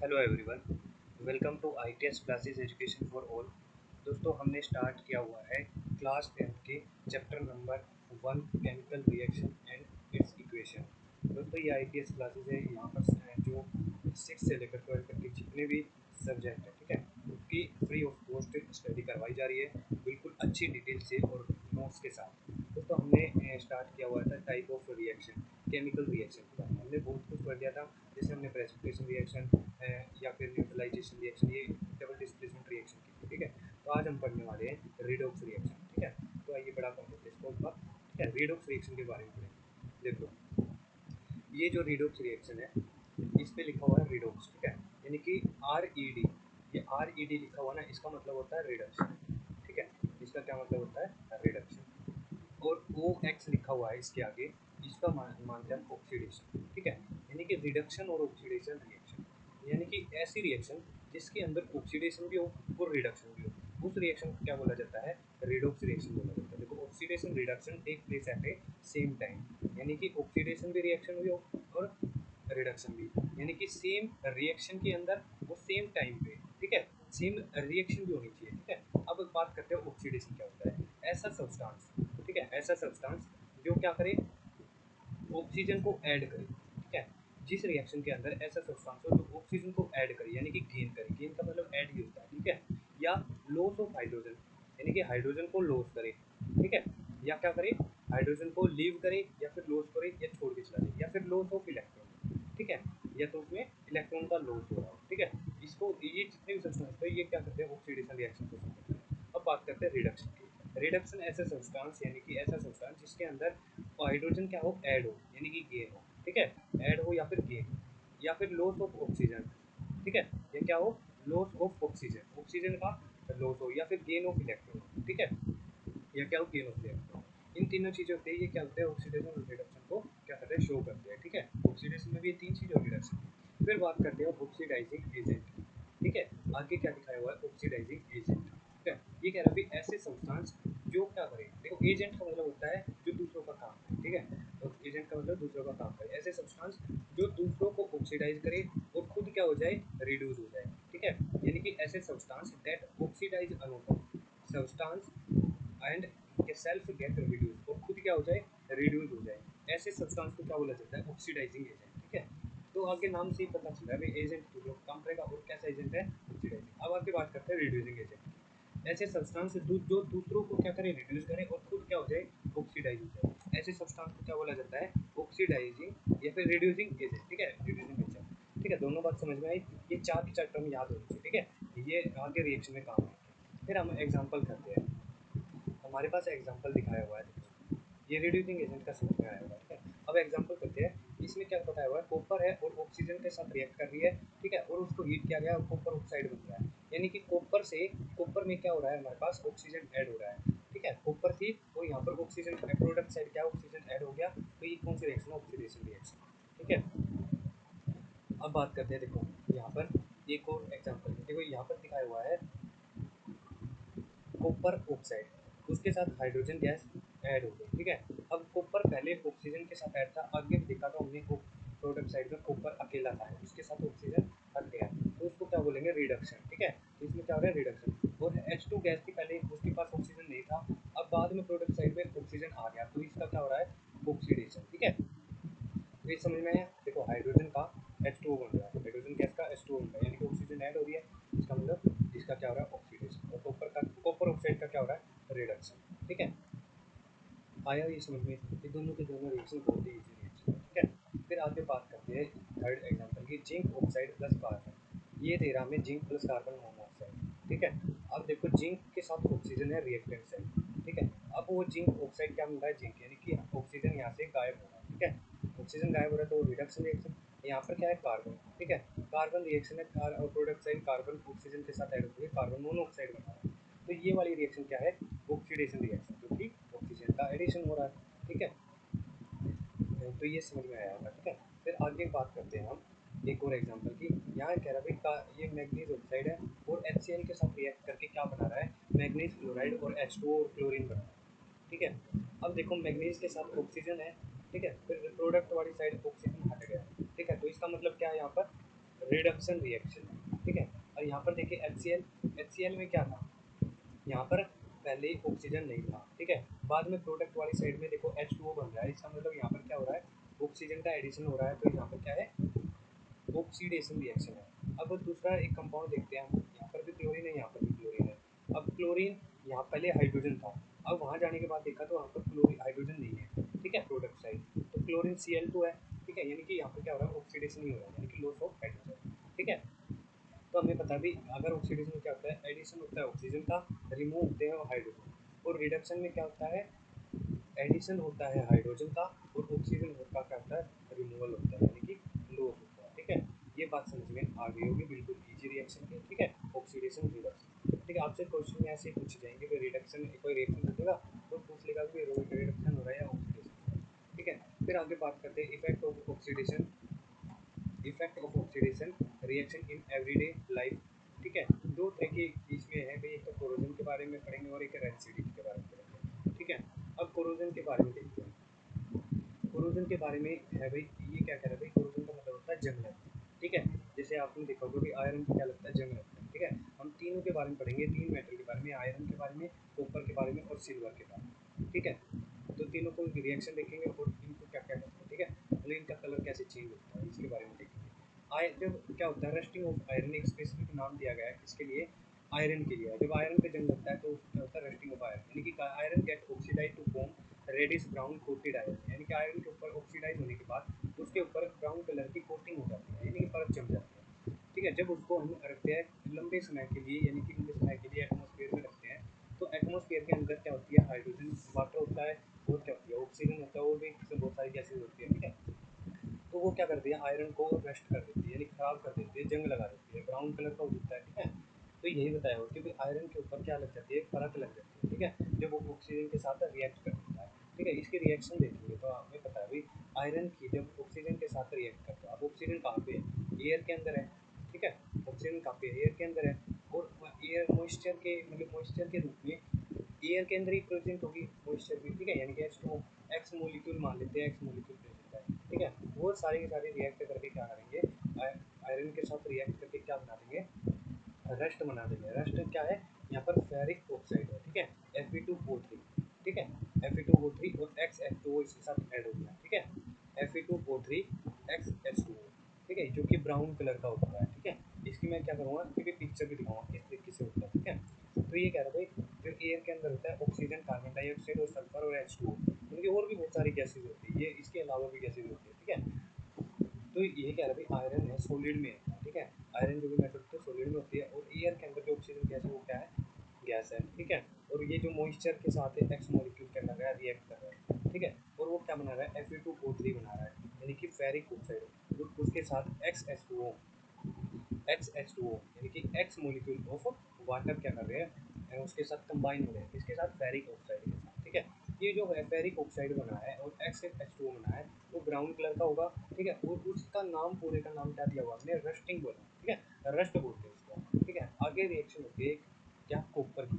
Hello everyone, welcome to ITS classes education for all. दोस्तों, हमने start किया हुआ है क्लास 10th के chapter number 1 chemical reaction and its equation. दोस्तों, ये ITS क्लासेस है, यहाँ पर जो 6 से लेकर 12 तक के जितने भी सब्जेक्ट है, ठीक है, उसकी फ्री ऑफ कॉस्ट स्टडी करवाई जा रही है, बिल्कुल अच्छी डिटेल से और नोट्स के साथ। दोस्तों, हमने स्टार्ट किया हुआ था type of reaction, chemical reaction के बारे में हमने बहुत कुछ पढ़ लिया था। जैसे हमने प्रेसिपिटेशन रिएक्शन या फिर न्यूट्रलाइजेशन रिएक्शन, ये डबल डिस्प्लेसमेंट रिएक्शन की, ठीक है। तो आज हम पढ़ने वाले हैं रिडॉक्स रिएक्शन, ठीक है। तो आइए बड़ा कॉन्सेप्ट इसको एक बार, ठीक है, रिडॉक्स रिएक्शन के बारे में पढ़ेंगे। देखो, ये जो रिडॉक्स रिएक्शन है, इस पे लिखा हुआ है रिडॉक्स, ठीक है, यानी कि RED। ये RED लिखा हुआ ना, इसका मतलब होता है रिडक्शन, ठीक है। इसका क्या मतलब होता है? रिडक्शन। और OX लिखा हुआ है इसके आगे, इसका मानते हैं ऑक्सीडेशन, ठीक है। यानी कि रिडक्शन और ऑक्सीडेशन रिएक्शन, यानी कि ऐसी रिएक्शन जिसके अंदर ऑक्सीडेशन भी हो और रिडक्शन भी हो, उस रिएक्शन को क्या बोला जाता है? रिडॉक्स रिएक्शन बोला जाता है। देखो, oxidation reduction take place at a same time, यानी कि ऑक्सीडेशन भी रिएक्शन भी हो और रिडक्शन भी, यानी कि सेम रिएक्शन के अंदर वो सेम टाइम पे, ठीक है, सेम रिएक्शन भी होनी चाहिए, ठीक है। अब बात करते हैं ऑक्सीडेशन क्या होता है। ऐसा सब्सटेंस, ठीक है, ऐसा सब्सटेंस जो क्या करे, ऑक्सीजन को ऐड करे, ठीक है। जिस रिएक्शन के अंदर ऐसा सब्सटेंस हो जो ऑक्सीजन को ऐड करे, यानी कि गेन करे, गेन का मतलब ऐड ही होता है, ठीक है। या लॉस ऑफ हाइड्रोजन, यानी कि हाइड्रोजन को लॉस करे, ठीक है। या क्या करे, हाइड्रोजन को लीव करे, या फिर लॉस करे, या छोड़ के चला जाए, या फिर लॉस ऑफ इलेक्ट्रॉन, ठीक है, या तो उसमें इलेक्ट्रॉन का लॉस हो रहा हो, ठीक है। इसको ये जितने भी सब्सटेंस है, ये क्या करते हैं? ऑक्सीडेशन रिएक्शन को करते हैं। अब बात करते हैं रिडक्शन की। रिडक्शन ऐसा सब्सटेंस, यानी कि ऐसा सब्सटेंस जिसके अंदर हाइड्रोजन क्या हो, ऐड हो, यानी कि गेन हो, ठीक है, ऐड हो या फिर गेन हो, या फिर लॉस ऑफ ऑक्सीजन, ठीक है, या क्या हो, लॉस ऑफ ऑक्सीजन, ऑक्सीजन का लॉस हो, या फिर गेन ऑफ इलेक्ट्रॉन, ठीक है, या क्या हो, गेन ऑफ इलेक्ट्रॉन। इन तीनों चीज़ों से ये क्या होते हैं? ऑक्सीडेशन और रिडक्शन को क्या करते हैं? शो करते हैं, ठीक है। ऑक्सीडेशन में भी ये तीन चीज़ें और रिडक्शन में। फिर बात करते हैं ऑक्सीडाइजिंग एजेंट, ठीक है। आगे क्या दिखाया हुआ है? ऑक्सीडाइजिंग एजेंट, ठीक है। ये कह रहा है भाई ऐसे सब्सटेंस जो क्या करे, देखो एजेंट का मतलब होता है जो दूसरों का काम करे, ठीक है। तो एजेंट का मतलब दूसरों का काम करे, ऐसे सब्सटेंस जो दूसरों को ऑक्सीडाइज करे और खुद क्या हो जाए? रिड्यूस हो जाए, ठीक है। यानी कि ऐसे substance that oxidize another substance and self get reduced, और खुद क्या हो जाए? रिड्यूस हो जाए, ऐसे सब्सटेंस को क्या बोला जाता है? ऑक्सीडाइजिंग एजेंट, ठीक है। तो आगे नाम से ही पता चल रहा है भाई एजेंट दूसरों का काम करेगा, और कैसा एजेंट है? ऑक्सीडाइजिंग। अब आगे बात करते हैं रिड्यूसिंग एजेंट की। ऐसे सब्सटेंस जो दूसरों को क्या करे? रिड्यूस करे, और खुद क्या हो जाए? ऑक्सीडाइज हो जाए, ऐसे सब्सटेंस को क्या बोला जाता है? ऑक्सीडाइजिंग या फिर रिड्यूसिंग एजेंट, ठीक है, रिड्यूसिंग एजेंट, ठीक है। दोनों बात समझ में आई। ये चार टर्म याद होनी चाहिए, ठीक है, ये आगे रिएक्शन में काम आएंगे। फिर हम एग्जांपल करते हैं। हमारे पास एग्जांपल दिखाया हुआ है, देखो, ये रिड्यूसिंग एजेंट का समझ में आया होगा, ठीक है। अब एग्जांपल करते हैं। इसमें क्या बताया हुआ है? कॉपर है और ऑक्सीजन के साथ रिएक्ट कर रही है, ठीक है, और उसको हीट किया गया, कॉपर ऑक्साइड बन रहा है, यानी कि कॉपर में क्या हो रहा है? हमारे पास ऑक्सीजन ऐड हो रहा है, ठीक है, कॉपर थी और यहाँ पर ऑक्सीजन प्रोडक्ट साइड क्या, ऑक्सीजन ऐड हो गया, तो ये कौन सी रिएक्शन है? ऑक्सीडेशन रिएक्शन, ठीक है। अब बात करते हैं, देखो यहाँ पर एक और एग्जाम्पल, देखो यहाँ पर दिखाया हुआ है कॉपर ऑक्साइड, उसके साथ हाइड्रोजन गैस ऐड हो गई, ठीक है। अब कॉपर पहले ऑक्सीजन के साथ ऐड था, आगे भी देखा था हमने प्रोडक्ट साइड में कॉपर अकेला था, उसके साथ ऑक्सीजन हट गया, तो उसको क्या बोलेंगे? रिडक्शन, ठीक है। तो इसमें क्या हो रहा है? रिडक्शन। और H2 गैस थी पहले, उसके पास ऑक्सीजन नहीं था, अब बाद में प्रोडक्ट साइड में ऑक्सीजन आ गया, तो इसका क्या हो रहा है? ऑक्सीडेशन, ठीक है। तो ये समझ में आया। देखो, हाइड्रोजन का H2O बन रहा है, हाइड्रोजन गैस का H2O बन रहा है, यानी कि ऑक्सीजन ऐड हो रही है, इसका मतलब इसका क्या हो रहा है? ऑक्सीडेशन। और कॉपर ऑक्साइड का क्या हो रहा है? रिडक्शन, ठीक है। आया ये समझ में? ये दोनों के दोनों रिएक्शन बहुत ही इजी रिएक्शन है, ठीक है। फिर आगे बात करते हैं थर्ड एग्जांपल की, जिंक ऑक्साइड प्लस कार्बन। ये दे रहा हमें जिंक प्लस कार्बन मोनोऑक्साइड, ठीक है। अब देखो, जिंक के साथ ऑक्सीजन है रिएक्टेंट साइड, ठीक है। अब वो जिंक ऑक्साइड क्या मिल रहा है? जिंक, यानी कि ऑक्सीजन यहाँ से गायब हो रहा है, ठीक है, ऑक्सीजन गायब हो रहा है, तो रिडक्शन रिएक्शन। यहाँ पर क्या है? कार्बन, ठीक है, कार्बन रिएक्शन है, प्रोडक्ट साइड कार्बन ऑक्सीजन के साथ ऐड होकर कार्बन मोनोऑक्साइड बना रहा है, तो ये वाली रिएक्शन क्या है? ऑक्सीडेशन रिएक्शन, क्योंकि ऑक्सीजन का एडिशन हो रहा है, ठीक है। तो ये समझ में आया होगा, ठीक है। फिर आगे बात करते हैं हम एक और एग्जांपल की। यहाँ कह रहा है भाई ये मैग्नीज ऑक्साइड है और HCl के साथ रिएक्ट करके क्या बना रहा है? मैग्नीज क्लोराइड और H2O और क्लोरीन बना रहा है, ठीक है। अब देखो, मैग्नीज के साथ ऑक्सीजन है, ठीक है, फिर प्रोडक्ट वाली साइड ऑक्सीजन हट गया, ठीक है, तो इसका मतलब क्या है? यहाँ पर रिडक्शन रिएक्शन है, ठीक है। और यहाँ पर देखिए HCl में क्या था, यहाँ पर पहले ऑक्सीजन नहीं था, ठीक है। बाद में प्रोडक्ट वाली साइड में देखो H2O बन रहा है, इसका मतलब यहाँ पर क्या हो रहा है, ऑक्सीजन का एडिशन हो रहा है, तो यहाँ पर क्या है, ऑक्सीडेशन रिएक्शन है। अब दूसरा एक कंपाउंड देखते हैं हम, यहाँ पर भी क्लोरीन है, यहाँ पर भी क्लोरीन है। अब क्लोरीन यहाँ पहले हाइड्रोजन था, अब वहाँ जाने के बाद देखा तो वहाँ पर क्लोरीन हाइड्रोजन नहीं है, ठीक है, प्रोडक्ट साइड, तो क्लोरीन Cl2 है, ठीक है, यानी कि यहाँ पर क्या हो रहा है, ऑक्सीडेशन नहीं हो रहा है, यानी कि लॉस ऑफ हाइड्रोजन, ठीक है। तो हमें पता भी, अगर ऑक्सीडेशन में क्या होता है, एडिशन होता है ऑक्सीजन का, रिमूव होते हैं हाइड्रोजन, और रिडक्शन में क्या होता है, एडिशन होता है हाइड्रोजन का, और ऑक्सीजन का क्या होता है, रिमूवल होता है, यानी कि लॉस होता है, ठीक है। ये बात समझ में आ गई होगी, बिल्कुल इजी रिएक्शन की, ठीक है, ऑक्सीडेशन रिडक्शन, ठीक है। आपसे क्वेश्चन में ऐसे पूछ जाएंगे कि रिडक्शन कोई रिएक्शन पूछेगा तो पूछ लेगा कि रिडक्शन हो रहा है या ऑक्सीडेशन, ठीक है। फिर आगे बात करते हैं effect of oxidation, effect of oxidation reaction in everyday life, ठीक है। दो तरह के इसमें है भाई, एक तो कोरोजन के बारे में पढ़ेंगे और एक रेसिडिटी के बारे में पढ़ेंगे, ठीक है। अब कोरोजन के बारे में देखते हैं, कोरोजन के बारे में है भाई, ये क्या कह रहा है भाई, कोरोजन का मतलब होता है जंग लगना, ठीक है। जैसे आपने देखा होगा कि आयरन को क्या लगता है, जंग लगता है, ठीक है। हम तीनों के बारे में पढ़ेंगे, तीन मेटल के बारे में, आयरन के बारे में, कॉपर के बारे में और सिल्वर के बारे में, ठीक है। तो तीनों को रिएक्शन देखेंगे और इनको क्या क्या करते हैं, ठीक है, मतलब इनका कलर कैसे चेंज होता है इसके बारे में देखेंगे। जब क्या होता है, रस्टिंग ऑफ आयरन, एक स्पेसिफिक नाम दिया गया है किसके लिए, आयरन के लिए। जब आयरन पे जंग लगता है तो क्या होता है, रस्टिंग ऑफ आयरन, यानी कि iron get oxidize to form reddish brown coated iron, यानी कि आयरन के ऊपर ऑक्सीडाइज होने के बाद उसके ऊपर ब्राउन कलर की कोटिंग हो जाती है, यानी कि परत जम जाती है, ठीक है। जब उसको हम रखते हैं लंबे समय के लिए, यानी कि लंबे समय के लिए एटमोसफेयर में रखते हैं, तो एटमोसफेयर के अंदर क्या होती है, हाइड्रोजन वाटर होता है, और क्या होती है, ऑक्सीजन होता है, और भी बहुत सारी गैसेज होती है, ठीक है। तो वो क्या करती है, आयरन को रस्ट कर देती है, यानी खराब कर देती है, जंग लगा देती है, ब्राउन कलर का हो जाता है, ठीक है। तो यही बताया हो कि भाई आयरन के ऊपर क्या लग जाती है, परत लग जाती है, ठीक है, जब वो ऑक्सीजन के साथ रिएक्ट कर देता है, ठीक है। इसकी रिएक्शन देखेंगे तो हमें पता है भाई, आयरन की जब ऑक्सीजन के साथ रिएक्ट करता है, अब ऑक्सीजन कहाँ पे है, एयर के अंदर है, ठीक है, ऑक्सीजन कहाँ पे है, एयर के अंदर है, और एयर मॉइस्चर के, मतलब मॉइस्चर के रूप में एयर के अंदर ही प्रेजेंट होगी मॉइस्चर भी, ठीक है, यानी कि H2O एक्स मोलिक्यूल मान लेते हैं, एक्स मोलिक्यूल प्रेजेंट है, ठीक है। वो सारे के सारे रिएक्ट करके क्या करेंगे, आयरन के साथ रिएक्ट करके क्या बना देंगे, रस्ट बना देंगे। रस्ट क्या है, यहाँ पर फेरिक ऑक्साइड है, ठीक है, Fe2O3, ठीक है, Fe2O3 और XH2O इसके साथ ऐड हो गया, ठीक है, Fe2O3 XH2O, ठीक है, जो कि ब्राउन कलर का होता है, ठीक है। इसकी मैं क्या करूँगा, क्योंकि पिक्चर भी दिखाऊंगा किस तरीके से होता है, ठीक है। तो ये कह रहा है भाई, जो एयर के अंदर होता है ऑक्सीजन, कार्बन डाइऑक्साइड और सल्फर और H2O, उनकी और भी बहुत सारी गैसेज होती है, ये इसके अलावा भी गैसेज होती है, ठीक है। तो ये कह रहा है भाई, आयरन है सॉलिड में है, ठीक है, आयरन जो भी मेटल होती है सॉलिड में होती है, और एयर के अंदर जो ऑक्सीजन गैस है वो क्या है, गैस है, ठीक है। और ये जो मॉइस्चर के साथ एक्स मॉलिक्यूल क्या कर रहा है, रिएक्ट कर रहा है, ठीक है, और वो क्या बना रहा है, Fe2O3 बना रहा है, यानी कि फेरिक ऑक्साइड, उसके साथ XH2O यानी कि एक्स मॉलिक्यूल ऑफ वाटर क्या कर रहे हैं, उसके साथ कंबाइन हो रहे हैं, इसके साथ फेरिक ऑक्साइड के साथ, ठीक है। ये जो है फेरिक ऑक्साइड बना है और XH2O बना है, वो ब्राउन कलर का होगा, ठीक है, और उसका नाम, पूरे का नाम क्या दिया हुआ हमने, रस्टिंग बोला, ठीक है, रस्ट बोलते हैं इसको, ठीक है। आगे रिएक्शन होती है क्या, कॉपर की,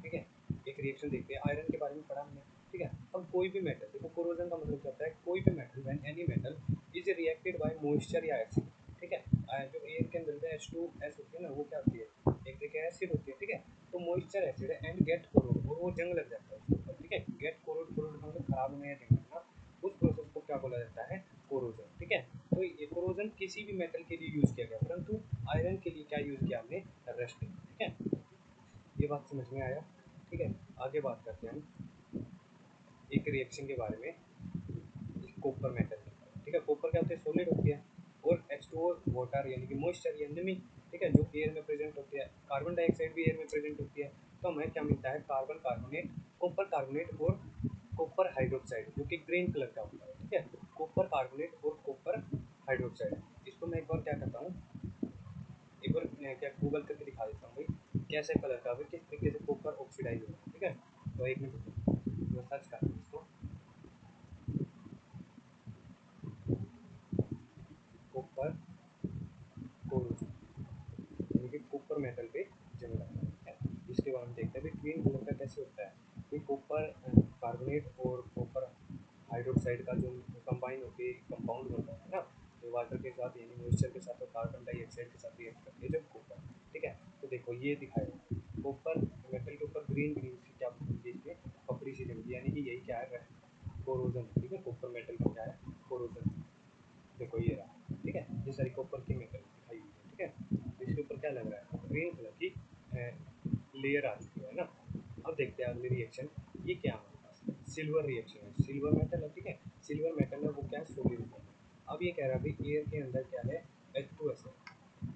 ठीक है। एक रिएक्शन देखते हैं, आयरन के बारे में पढ़ा हमने, ठीक है। अब कोई भी मेटल, देखो कोरोजन का मतलब क्या होता है, कोई भी metal, when any metal is reacted by moisture या एसिड, ठीक है, जो एयर के अंदर H2S होती है ना, वो क्या होती है, एक तरीके एसिड होती है, ठीक है। तो मॉइस्चर एसिड है एंड गेट कोरोड, और वो जंग लग जाता है उसके ऊपर, ठीक है। गेट कोरोड, कोरोड का मतलब खराब होना या जंग लगना, उस प्रोसेस को क्या बोला जाता है, कोरोजन, ठीक है। तो ये कोरोजन किसी भी मेटल के लिए यूज किया गया, परंतु आयरन के लिए क्या यूज किया हमने, रस्टिंग, ठीक है। ये बात समझ में आया, ठीक है। आगे बात करते हैं हम एक रिएक्शन के बारे में, कॉपर मेटल, ठीक है। कॉपर क्या होती है, सॉलिड होती है, और H2O वाटर यानी कि मॉइस्चर या नमी, ठीक है, जो एयर में प्रेजेंट होती है, कार्बन डाइऑक्साइड भी एयर में प्रेजेंट होती है, तो हमें क्या मिलता है, कार्बन कार्बोनेट, कॉपर कार्बोनेट और कॉपर हाइड्रोक्साइड, जो कि ग्रीन कलर का होता है, ठीक है, कॉपर कार्बोनेट और कॉपर हाइड्रोक्साइड। इसको मैं एक बार क्या करता हूँ, एक बार क्या गूगल करके दिखा देता हूँ भाई, कैसे कलर का भाई, किस तरीके से कॉपर ऑक्सीडाइज होता है, ठीक है। तो एक मिनट मैं सर्च करता हूँ इसको, कॉपर कोरोजन, यानी कि कॉपर मेटल पे जंग लगता है, इसके बारे में देखते हैं भाई, ग्रीन कलर का कैसे होता है। ये कॉपर कार्बोनेट और कॉपर हाइड्रोक्साइड का जो कंबाइन होकर कंपाउंड बनता है ना, जो वाटर के साथ यानी मॉइस्चर के साथ और कार्बन डाइऑक्साइड के साथ रिएक्ट करती है जब कॉपर, ठीक है। तो देखो ये दिखाया कॉपर मेटल के ऊपर ग्रीन ग्रीन सी क्या बनती है इसमें पपड़ी सी जमती है, यानी कि यही क्या है कोरोजन, ठीक है। कॉपर मेटल का क्या है कोरोजन, देखो ये रहा, ठीक है। ये सारी कॉपर की मेटल दिखाई हुई है, ठीक है। इसके ऊपर क्या लग रहा है ग्रीन कलर की लेयर आ चुकी है ना। अब देखते हैं अगली रिएक्शन, ये क्या है हमारे पास सिल्वर रिएक्शन है, सिल्वर मेटल है, ठीक है। सिल्वर मेटल है वो क्या है सोडियम है। अब ये कह रहा है भाई एयर के अंदर क्या है H2S है,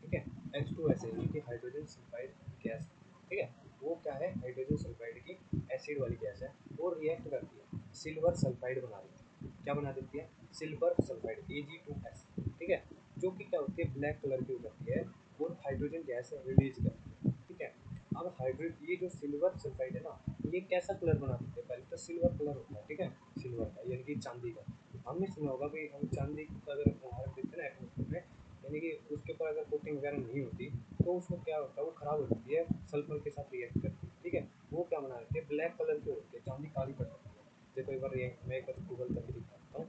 ठीक है। H2S है यानी कि हाइड्रोजन सल्फाइड गैस, ठीक है। वो क्या है हाइड्रोजन सल्फाइड की एसिड वाली गैस है, वो रिएक्ट करती है सिल्वर सल्फाइड बना देती है, क्या बना देती है सिल्वर सल्फाइड Ag2S, ठीक है। जो कि क्या होती है ब्लैक कलर की हो जाती है और हाइड्रोजन गैस रिलीज करती है, ठीक है। अब हाइड्रोजन ये जो सिल्वर सल्फाइड है ना, ये कैसा कलर बना देते हैं पहले तो सिल्वर कलर होता है, ठीक है। सिल्वर का यानी कि चांदी का, हमने सुना होगा भाई हम चांदी का अगर उदाहरण देते हैं ना एटमोसफेयर में, यानी कि उसके ऊपर अगर कोटिंग वगैरह नहीं होती तो उसको क्या होता है वो खराब हो जाती है सल्फर के साथ रिएक्ट करती है, ठीक है। वो क्या बना देती है ब्लैक कलर की होती है, चांदी काली पड़ जाती है। देखो एक बार मैं एक बार गूगल करके दिखाता हूँ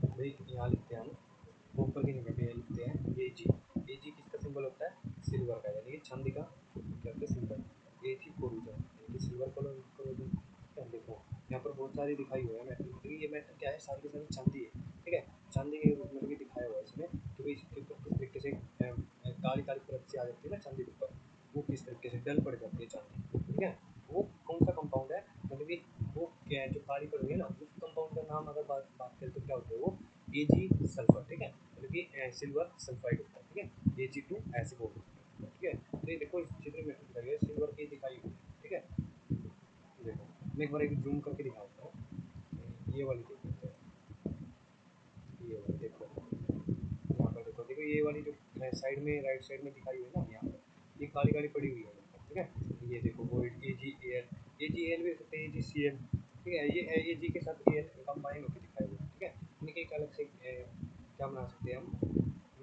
भाई, यहाँ लिखते हैं हम ऊपर की जगह पे लिखते हैं Ag, Ag किसका सिंबल होता है सिल्वर का, यानी कि चांदी का क्या होता है सिंबल, Ag कोरोजन यानी कि सिल्वर कलर कोरोजन। क्या देखो यहाँ पर बहुत सारी दिखाई हुई है मेटल, क्योंकि ये मेटल क्या है सारी की सारी चांदी है, ठीक है। चांदी के रूप में भी दिखाया हुआ है इसमें, क्योंकि इसके ऊपर किस तरीके से काली काली परत से आ जाती है ना चांदी के ऊपर, वो किस तरीके से डल पड़ जाती है चांदी, ठीक है। वो कौन सा कंपाउंड है, मतलब कि वो क्या है जो काली पड़ रही है ना, उस कंपाउंड का नाम अगर बात करें तो क्या होता है वो Ag सल्फर, ठीक है। मतलब कि सिल्वर सल्फाइड होता है, ठीक है। Ag2S बोल सकते हैं, ठीक है। तो ये देखो इस चित्र में दिखाई है सिल्वर की दिखाई हुई है, ठीक है। देखो मैं एक बार एक जूम करके दिखाता हूँ, ये वाली देखो, ये वाली देखो यहाँ पर देखो, देखो ये वाली जो साइड में राइट साइड में दिखाई हुई है ना यहाँ पर, ये काली काली पड़ी हुई है, ठीक है। ये देखो वोइड AgAl भी सकते हैं AgCl, ठीक है। ये Ag के साथ Al कंबाइन होकर दिखाई हुई है, ठीक है। इनके एक अलग से क्या बना सकते हैं हम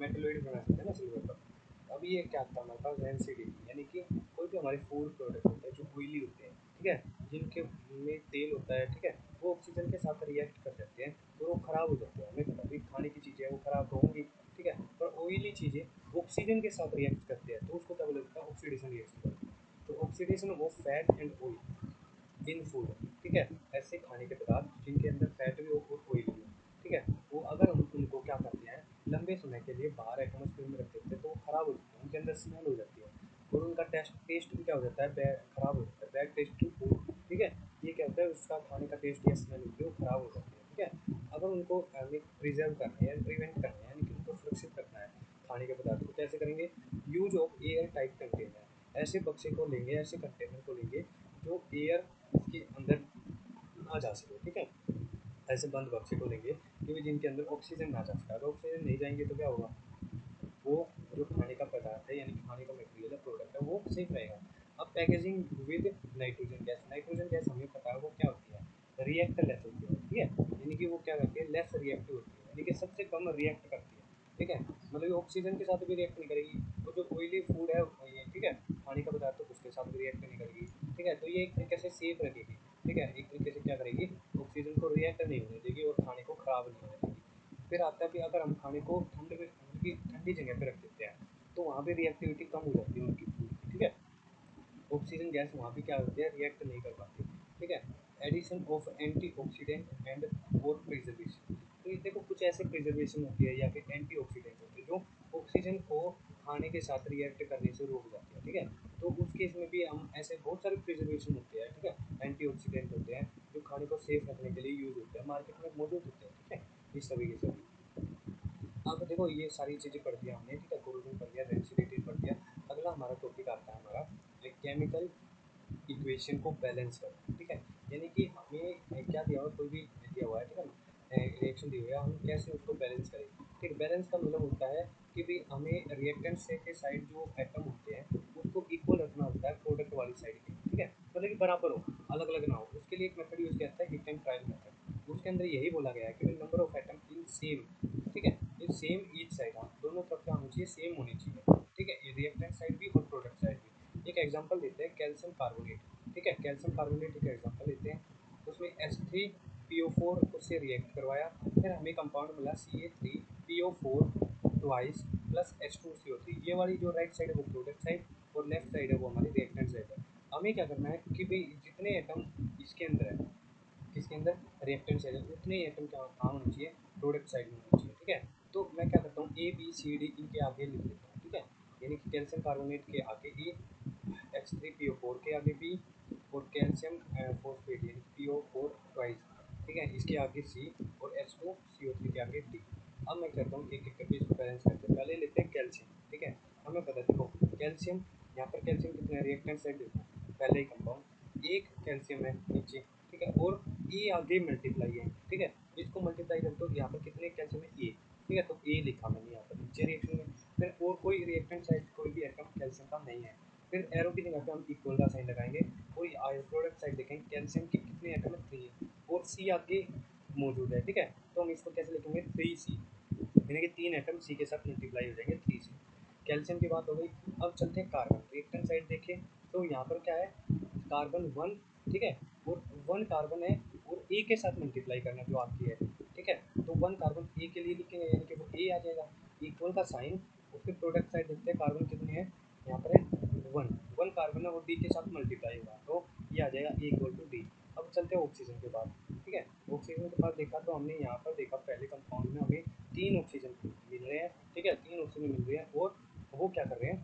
मेटलोइड बना सकते हैं ना सिल्वर का। अब ये क्या था हमारे पास रेंसिडिटी, यानी कि कोई भी हमारे फूड प्रोडक्ट होते हैं जो ऑयली होते हैं, ठीक है, जिनके में तेल होता है, ठीक है, वो ऑक्सीजन के साथ रिएक्ट कर जाते हैं और वो खराब हो जाते हैं। हमें पता भी खाने की चीज़ें वो खराब तो होंगी, ठीक है, पर ऑयली चीज़ें ऑक्सीजन के साथ रिएक्ट करते हैं तो उसको क्या बोला जाता है ऑक्सीडेशन रिएक्शन। तो oxidation of fat and oil in food, ठीक है। ऐसे खाने के पदार्थ जिनके अंदर फैट भी हो और ऑयल भी हो, ठीक है, वो अगर हम उनको क्या करते हैं लंबे समय के लिए बाहर एटमोसफेयर में रख देते हैं तो वो खराब हो जाते हैं, उनके अंदर स्मेल हो जाती है और उनका टेस्ट भी क्या हो जाता है खराब हो जाता है, बैड टेस्ट टू फूड, ठीक है। ये क्या होता है उसका खाने का टेस्ट या स्मेल होती है वो खराब हो जाती है, ठीक है। अगर उनको हमें प्रिजर्व करना है प्रिवेंट करना है यानी कि उनको सुरक्षित रखना है खाने के पदार्थ को, कैसे करेंगे use of air tight container, ऐसे बक्से को लेंगे, ऐसे कंटेनर को लेंगे जो एयर इसके अंदर ना जा सके, ठीक है। ऐसे बंद बक्से को लेंगे क्योंकि जिनके अंदर ऑक्सीजन ना जा सके, अगर ऑक्सीजन नहीं जाएंगे तो क्या होगा वो जो खाने का पदार्थ है यानी कि खाने का मटेरियल है प्रोडक्ट है वो सेफ रहेगा। अब पैकेजिंग विद नाइट्रोजन गैस हमें पता है वो क्या होती है रिएक्ट लेस होती है, ठीक है। यानी कि वो क्या करती है लेस रिएक्टिव होती है, यानी कि सबसे कम रिएक्ट करती है, ठीक है। मतलब ऑक्सीजन के साथ भी रिएक्ट नहीं करेगी, वो जो ऑयली फूड है ये, ठीक है, खाने का पदार्थ तो उसके साथ भी रिएक्ट नहीं करेगी, ठीक है। तो ये एक तरीके से सेफ रखेगी, ठीक है, एक तरीके से क्या करेगी ऑक्सीजन को रिएक्ट नहीं होने देगी और खाने को खराब नहीं होने देगी। फिर आता है कि अगर हम खाने को ठंड में मतलब कि ठंडी जगह पे रख देते हैं तो वहाँ पे रिएक्टिविटी कम हो जाती है उनकी फूड की, ठीक है। ऑक्सीजन गैस वहाँ पे क्या होती है रिएक्ट नहीं कर पाती, ठीक है। एडिशन ऑफ एंटीऑक्सीडेंट एंड और प्रिजर्वेशन, तो ये देखो कुछ ऐसे प्रिजर्वेशन होती है या फिर एंटीऑक्सीडेंट होते हैं जो ऑक्सीजन को खाने के साथ रिएक्ट करने से रोक जाती है, ठीक है। तो उस केस में भी हम ऐसे बहुत सारे प्रिजर्वेशन होते हैं, ठीक है, एंटीऑक्सीडेंट होते हैं जो खाने को सेफ रखने के लिए यूज होते हैं, मार्केट में मौजूद होते हैं, ठीक है। इस सभी के सभी अब देखो ये सारी चीज़ें पढ़ दिया हमने, ठीक है, कोरोजन पढ़ दिया, डेंसिटी पढ़ दिया। अगला हमारा टॉपिक आता है हमारा केमिकल इक्वेशन को बैलेंस करना, ठीक है। यानी कि हमें क्या दिया हुआ कोई भी दिया हुआ है, ठीक है ना, रिएक्शन दी हुई है, हम कैसे उसको बैलेंस करें, ठीक। बैलेंस का मतलब होता है कि भाई हमें रिएक्टेंट से के साइड जो एटम होते हैं उसको इक्वल रखना होता है प्रोडक्ट वाली साइड के, ठीक है, मतलब कि बराबर हो अलग अलग ना हो। उसके लिए एक मेथड यूज किया जाता है हिट एंड ट्रायल मेथड, उसके अंदर यही बोला गया है कि number of atom in same, ठीक है, इन सेम ईच साइड, हाँ दोनों तरफ क्या होनी चाहिए सेम होनी चाहिए, ठीक है, रिएक्टेंट साइड भी और प्रोडक्ट साइड भी। एक एग्जांपल देते हैं कैल्शियम कार्बोनेट, ठीक है, कैल्शियम कार्बोनेट का एग्जांपल लेते हैं, उसमें H3PO4 उससे रिएक्ट करवाया, फिर हमें कंपाउंड मिला CA3 PO4 twice plus H2CO3। ये वाली जो राइट साइड है वो प्रोडक्ट साइड और लेफ्ट साइड है वो हमारी रिएक्टेंट साइड है। हमें क्या करना है कि भाई जितने एटम इसके अंदर है, किसके अंदर, रिएक्टेंट साइड है, उतने एटम क्या कहाँ होने चाहिए, प्रोडक्ट साइड में होने चाहिए। ठीक है, तो मैं क्या करता हूँ A B C D इनके आगे लिख देता हूँ। ठीक है, यानी कि कैल्शियम कार्बोनेट के आगे E, H3PO4 के आगे B और कैल्शियम फॉस्फेट यानी PO4 ट्वाइस, ठीक है, इसके आगे C और H2CO3 के आगे D। अब मैं कहता हूँ एक एक करके इसको बैलेंस करते हैं। पहले लेते हैं कैल्शियम। ठीक है, हमें पता है, देखो कैल्शियम, यहाँ पर कैल्शियम कितने रिएक्टेंट साइड देखो, पहले ही कंपाउंड एक कैल्शियम है नीचे। ठीक है, और ए आगे मल्टीप्लाई है। ठीक है, इसको मल्टीप्लाई करते हो यहाँ पर कितने कैल्शियम है, ए। ठीक है, तो ए लिखा मैंने यहाँ पर नीचे रिएक्शन में। फिर और कोई रिएक्टेंट साइड कोई भी एटम कैल्शियम का नहीं है, फिर एरो की जगह पे हम इक्वल का साइन लगाएंगे और प्रोडक्ट साइड देखेंगे कैल्शियम के कितने एटम है, 3 और सी आगे मौजूद है। ठीक है, तो हम इसको कैसे लिखेंगे, 3C, यानी कि 3 एटम सी के साथ मल्टीप्लाई हो जाएंगे 3C। कैल्शियम की बात हो गई। अब चलते हैं कार्बन, रिएक्टेंट साइड देखें तो यहाँ पर क्या है, कार्बन 1। ठीक है, और 1 कार्बन है और ए के साथ मल्टीप्लाई करना जो आपकी है। ठीक है, तो 1 कार्बन ए के लिए लिखेंगे यानी कि वो ए आ जाएगा, इक्वल का साइन, और फिर प्रोडक्ट साइड देखते हैं कार्बन कितने हैं, यहाँ पर है 1 कार्बन है और डी के साथ मल्टीप्लाई होगा तो ये आ जाएगा ए इक्वल टू डी। अब चलते हैं ऑक्सीजन के बाद। ठीक है, ऑक्सीजन के बाद देखा तो हमने यहाँ पर देखा पहले कंपाउंड में हमें 3 ऑक्सीजन मिल रहे हैं। ठीक है, 3 ऑक्सीजन मिल रहे हैं और वो क्या कर रहे हैं,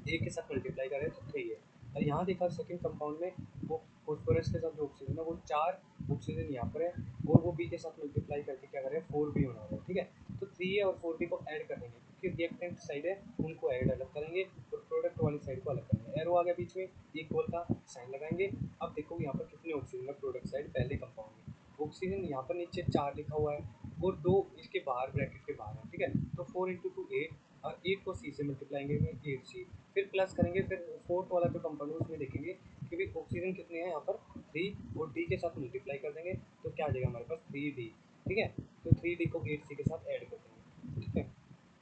ए के साथ मल्टीप्लाई कर रहे हैं तो 3 है। और यहाँ देखा सेकंड कंपाउंड में वो फॉस्फोरस के साथ जो ऑक्सीजन है वो 4 ऑक्सीजन यहाँ पर है और वो बी के साथ मल्टीप्लाई करके क्या कर रहे हैं, 4B होना है। ठीक है, तो 3A और 4B को ऐड कर देंगे क्योंकि रिएक्टेंट साइड है उनको ऐड अलग करेंगे और प्रोडक्ट वाली साइड को अलग करेंगे। एरो आ गया बीच में, इक्वल का साइन लगाएंगे। अब देखो यहाँ पर कितने ऑक्सीजन है प्रोडक्ट साइड पहले कंपाउंड में, ऑक्सीजन यहाँ पर नीचे 4 लिखा हुआ है और 2 इसके बाहर ब्रैकेट के बाहर है। ठीक है, तो 4 इंटू 2 8 और 8 को सी से मल्टीप्लाई करेंगे 8C, फिर प्लस करेंगे, फिर फोर्थ वाला जो कंपाउंड है उसमें देखेंगे कि भाई ऑक्सीजन कितने हैं यहाँ पर 3 और डी के साथ मल्टीप्लाई कर देंगे तो क्या आ जाएगा हमारे पास 3D। ठीक है, तो 3D को 8C के साथ ऐड कर देंगे। ठीक है,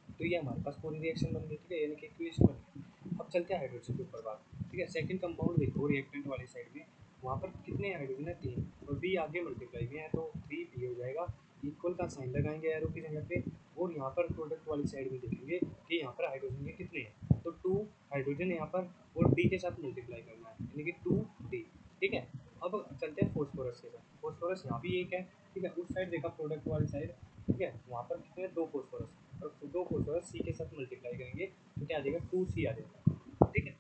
तो ये हमारे पास पूरी रिएक्शन बन गई। ठीक है, यानी कि इक्वेशन बन गई। अब चलते हैं हाइड्रोजन के ऊपर बात। ठीक है, सेकंड कंपाउंड देखो रिएक्टेंट वाली साइड में, वहाँ पर कितने हाइड्रोजन है, 3 और बी आगे मल्टीप्लाई भी है तो 3B हो जाएगा, इक्वल का साइन लगाएंगे एरो की जगह पे और यहाँ पर प्रोडक्ट वाली साइड में देखेंगे कि यहाँ पर हाइड्रोजन के कितने हैं, तो 2 हाइड्रोजन यहाँ पर और डी के साथ मल्टीप्लाई करना है यानी कि 2D। ठीक है, अब चलते हैं फोस्फोरस के साथ। फोस्फोरस यहाँ भी एक है। ठीक है, उस साइड देखा प्रोडक्ट वाली साइड। ठीक है, वहाँ पर कितने हैं, 2 फोस्फोरस और 2 फोस्फोरस सी के साथ मल्टीप्लाई करेंगे तो क्या आ जाएगा, 2C आ जाएगा। ठीक है,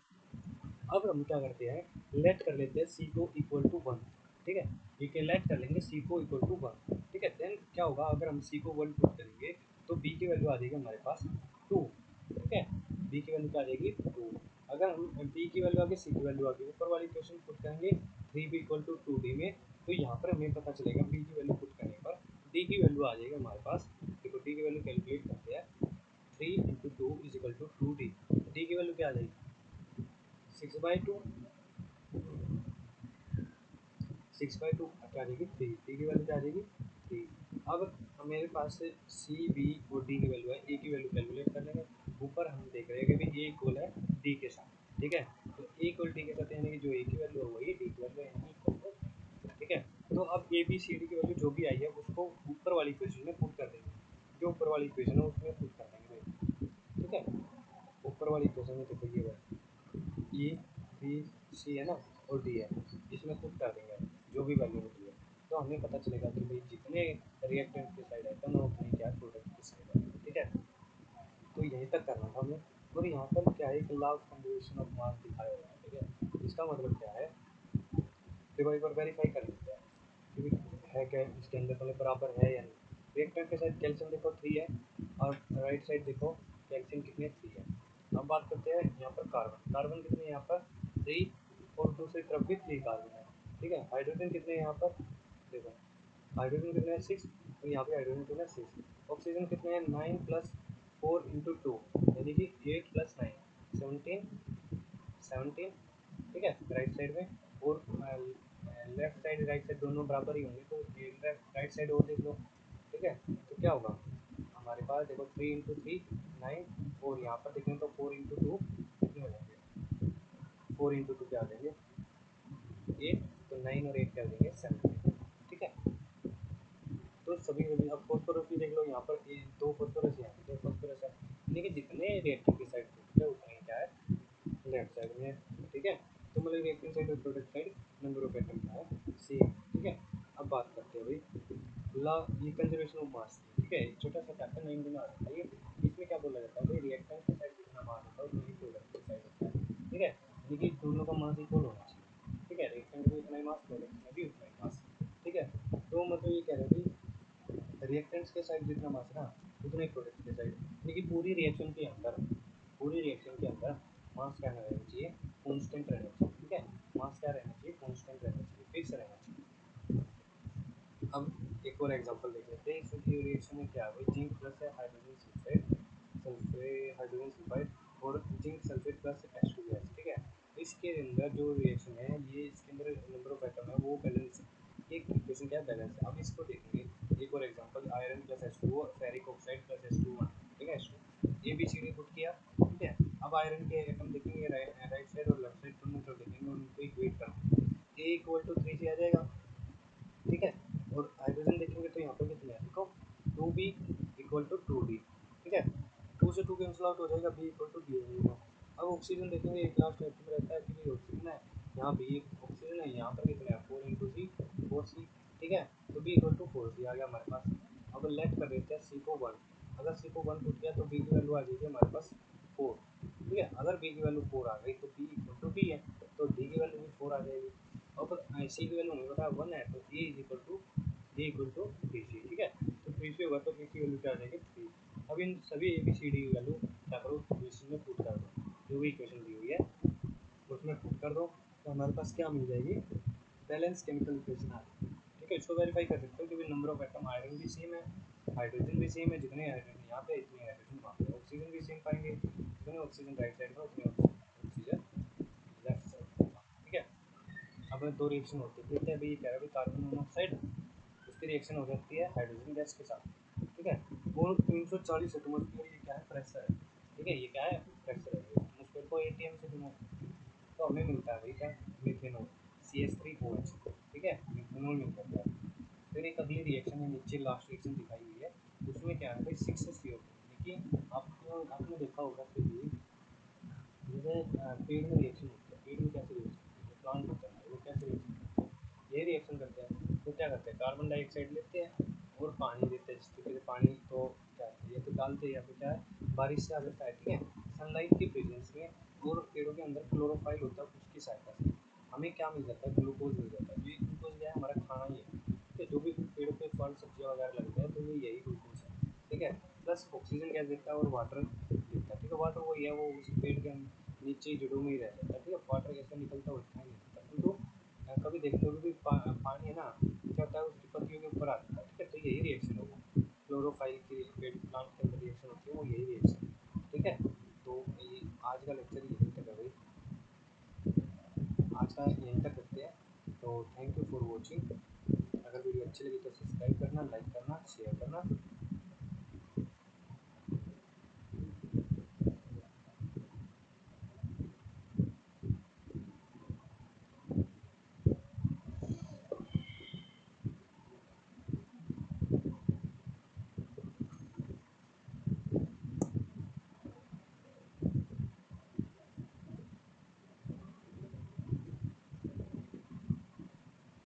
अब हम क्या करते हैं, लेट कर लेते हैं सी को इक्वल टू 1। ठीक है, ये के लेट कर लेंगे सी को इक्वल टू 1। ठीक है, देन क्या होगा, अगर हम सी को 1 पुट करेंगे तो बी की वैल्यू आ जाएगी हमारे पास 2। ठीक है, बी की वैल्यू क्या आ जाएगी 2। अगर हम बी की वैल्यू आगे सी की वैल्यू आगे ऊपर वाली इक्वेशन पुट करेंगे 3B इक्वल टू 2D में, तो यहाँ पर हमें पता चलेगा बी की वैल्यू पुट करने पर डी की वैल्यू आ जाएगी हमारे पास। देखो डी की वैल्यू कैलकुलेट करते हैं, 3 into 2 is equal to 2D। D की वैल्यू क्या आ जाएगी, 6/2, 6/2 क्या आ जाएगी 3, डी की वैल्यू क्या आ जाएगी 3। अब मेरे पास सी बी और डी की वैल्यू है, ए की वैल्यू कैलकुलेट कर लेंगे। ऊपर हम देख रहे हैं कि भाई ए इक्वल है डी के साथ। ठीक है, तो ए इक्वल डी के साथ यानी कि जो ए की वैल्यू है वही डी की वैल्यू यानी कि इक्वल है। ठीक है, तो अब ए बी सी डी की वैल्यू जो भी आई है उसको ऊपर वाली इक्वेशन में पुट कर देंगे, जो ऊपर वाली इक्वेशन है उसमें पुट कर देंगे भाई। ठीक है, ऊपर वाली इक्वेशन में देखो ये है ए बी सी है ना और डी है, इसमें पुट कर देंगे जो भी वैल्यू होती है, तो हमें पता चलेगा कि भाई जितने रिएक्टेंट की साइड है तो उतनी क्या प्रोडक्ट की साइड है। ठीक है, तो यहीं तक करना था हमें। और यहाँ पर क्या है, एक लार्ज कन्वर्जेशन ऑफ मास दिखाया हुआ है। ठीक है, इसका मतलब क्या है, देखो एक बार वेरीफाई कर लेते हैं कि है क्या इसके अंदर, मतलब बराबर है या नहीं। रिएक्टेंट के साइड कैल्शियम देखो 3 है और राइट साइड देखो कैल्शियम कितने 3 है। अब बात करते हैं यहाँ पर कार्बन, कार्बन कितने हैं यहाँ पर 3 और दूसरी तरफ भी 3 कार्बन है। ठीक है, हाइड्रोजन कितने हैं यहाँ पर, देखो हाइड्रोजन कितने हैं 6 और यहाँ पे हाइड्रोजन कितने हैं 6। ऑक्सीजन कितने हैं 9 प्लस 4 इंटू 2 यानी कि 8 प्लस 9 17। ठीक है, राइट साइड में और लेफ्ट साइड राइट साइड दोनों बराबर ही होंगे तो लेफ्ट राइट साइड और देख लो। ठीक है, तो क्या होगा हमारे पास, देखो 3 इंटू 3 9 और यहाँ पर देखें तो 4 इंटू 2 कितने हो जाएंगे, 4 इंटू 2 क्या आ जाएंगे 8, तो 9 और 8 क्या हो जाएंगे 17। ठीक है, तो सभी सभी अब फॉस्फोरस भी देख लो, यहाँ पर ये दो फॉस्फोरस, यहाँ पे दो फॉस्फोरस है, यानी कि जितने रिएक्टर की साइड है उतना ही क्या है लेफ्ट साइड में है। ठीक है, तो मतलब रिएक्टिव साइड और product side number of atom क्या है सेम। ठीक है, अब बात करते हैं भाई ला ये कंजर्वेशन ऑफ मास। ठीक है, एक छोटा सा चैप्टर 9 में आ जाता है ये। इसमें क्या बोला जाता है भाई रिएक्टेंट की साइड जितना मास होता है उतना ही प्रोडक्ट की साइड होता है। ठीक है, यानी कि दोनों का मास इक्वल होना चाहिए। ठीक है, रिएक्टेंट में उतना ही मास, प्रोडक्ट में भी उतना ही मास। ठीक है, तो मतलब ये कह रहे हैं कि रिएक्टेंट्स के साइड जितना मास है ना उतना ही प्रोडक्ट के साइड, लेकिन पूरी रिएक्शन के अंदर मास क्या रहना चाहिए, कांस्टेंट रहना चाहिए। ठीक है, मास क्या रहना चाहिए, कांस्टेंट रहना चाहिए, फिक्स रहना चाहिए। अब एक और एग्जांपल देख लेते हैं। इस रिएक्शन में क्या है भाई, जिंक प्लस है hydrogen sulphate, sulphate hydrogen sulphide और zinc sulphate plus H2 gas. ठीक है, इसके अंदर जो रिएक्शन है ये इसके अंदर नंबर ऑफ एटम है वो बैलेंस है, ये इक्वेशन क्या है बैलेंस है। अब इसको देखेंगे एक और example, iron plus H2O ferric oxide plus H2O। ठीक है, H2 ABCD पुट किया। ठीक है, अब आयरन के एटम देखेंगे राइट साइड और लेफ्ट साइड दोनों तरफ देखेंगे, उनको इक्वेट करना, A इक्वल टू 3 से आ जाएगा। ठीक है, और हाइड्रोजन देखेंगे तो यहाँ पर कितने हैं देखो, 2B इक्वल टू 2D। ठीक है, 2 से 2 कैंसिल आउट हो जाएगा, B इक्वल टू डी हो जाएगा। अब ऑक्सीजन देखेंगे, एक लास्ट एटम रहता है कि भाई ऑक्सीजन है, यहाँ B ऑक्सीजन है, यहाँ पर कितने हैं 4 इंटू सी 4C। ठीक है, तो B इक्वल टू 4C आ गया हमारे पास। अब लेट कर देते हैं C को 1, अगर C को 1 पुट किया तो B की वैल्यू आ जाएगी हमारे पास 4। ठीक है, अगर B की वैल्यू 4 आ गई तो B इक्वल टू B है, तो D की वैल्यू भी 4 आ जाएगी। अब सी की वैल्यू हमें पता है 1 है, तो a is equal to d equal to three c. ठीक है, तो थ्री सी होगा तो ए की वैल्यू क्या आ जाएगी 3। अब इन सभी ए बी सी डी की वैल्यू क्या करो इक्वेशन में पुट कर दो, जो भी इक्वेशन दी हुई है उसमें पुट कर दो, तो हमारे पास क्या मिल जाएगी, बैलेंस केमिकल इक्वेशन आ जाएगी। ठीक है, इसको वेरीफाई कर सकते हो कि नंबर ऑफ एटम आयरन भी सेम है, हाइड्रोजन भी सेम है, जितने हाइड्रोजन यहाँ पे इतने हाइड्रोजन वहाँ पे, ऑक्सीजन भी सेम पाएंगे, जितने ऑक्सीजन राइट साइड में उतने ऑक्सीजन लेफ्ट साइड। ठीक है, अब दो रिएक्शन होती है, कहते हैं भाई कह रहा है कार्बन मोनोऑक्साइड, उसकी रिएक्शन हो जाती है हाइड्रोजन गैस के साथ। ठीक है, वो 340 एटमोसफेयर, ये क्या है प्रेशर है। ठीक है, ये क्या है प्रेशर है, एटमोसफेयर को एटीएम से डिनोट, तो हमें मिलता है भाई क्या, मिथेनॉल CH3OH। ठीक है, मिथेनॉल मिल जाता है। फिर एक अगली रिएक्शन है नीचे लास्ट रिएक्शन दिखाई हुई है, उसमें क्या है भाई 6CO। लेकिन आपको आपने देखा होगा कि जैसे पेड़ में रिएक्शन होती है, पेड़ में कैसे रिएक्शन होती है, प्लांट होता है वो कैसे रिएक्शन, ये रिएक्शन करते हैं तो क्या करते हैं, कार्बन डाइऑक्साइड लेते हैं और पानी देते हैं, जिसके लिए पानी तो क्या है ये तो डालते हैं या फिर क्या है बारिश से आ जाता है। ठीक है, सनलाइट की प्रेजेंस में और पेड़ों के अंदर क्लोरोफाइल होता है, उसकी सहायता से हमें क्या मिल जाता है, ग्लूकोज मिल जाता है। ये ग्लूकोज क्या है, हमारा खाना ही है। ठीक है, जो भी पेड़ों पे फल सब्जियाँ वगैरह लगते हैं तो ये यही ग्लूकोज है। ठीक है, प्लस ऑक्सीजन गैस देता है और वाटर देता है। ठीक है, वाटर वही है, वो उस पेड़ के नीचे जड़ों में ही रह जाता है। ठीक है, वाटर कैसे निकलता है उतना ही निकलता है, किंतु कभी देखते हो कि पानी है ना क्या होता है उसकी पत्तियों के ऊपर आ जाता है। ठीक है, तो यही रिएक्शन होगा, क्लोरोफाइल की पेड़ प्लांट के अंदर रिएक्शन होती है वो यही रिएक्शन। ठीक है, तो ये आज का लेक्चर यहीं तक है भाई, आज का यहीं तक रखते हैं। तो थैंक यू फॉर वॉचिंग। अगर वीडियो अच्छी लगी तो सब्सक्राइब करना, लाइक करना, शेयर करना।